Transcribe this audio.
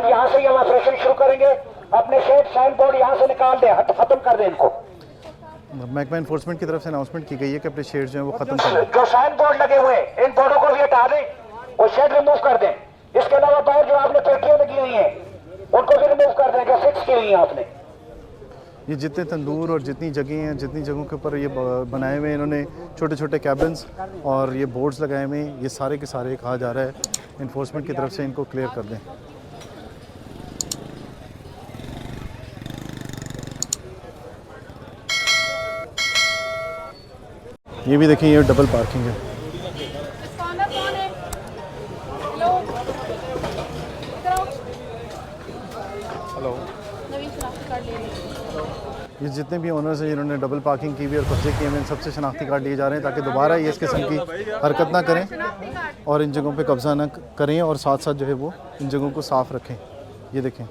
कल यहाँ से ही हम ऑपरेशन शुरू करेंगे। अपने शेड साइन बोर्ड यहाँ से निकाल दें, खत्म कर दें इनको। महकमा इन्फोर्समेंट की तरफ से अनाउंसमेंट की गई है कि अपने शेड जो है वो खत्म कर दें। जो साइन बोर्ड लगे हुए हैं इन बोर्डों को भी हटा दें, वो शेड रिमूव कर दें। इसके अलावा बाहर जो आपने पेटियां लगी हुई हैं उनको भी रिमूव कर दें, जो फिक्स की हुई हैं आपने। ये जितने तंदूर और जितनी जगह हैं, जितनी जगहों के ऊपर ये बनाए हुए हैं इन्होंने छोटे छोटे कैबिन्स और ये बोर्ड्स लगाए हुए हैं, ये सारे के सारे कहा जा रहा है इन्फोर्समेंट की तरफ से इनको क्लियर कर दें। ये भी देखिए, ये डबल पार्किंग है। हेलो, ये जितने भी ओनर्स हैं जिन्होंने डबल पार्किंग की हुई और कब्जे किए हुए हैं, सबसे शनाख्ती कार्ड लिए जा रहे हैं ताकि दोबारा ये इस किस्म की हरकत ना करें और इन जगहों पे कब्जा ना करें और साथ साथ जो है वो इन जगहों को साफ़ रखें। ये देखें।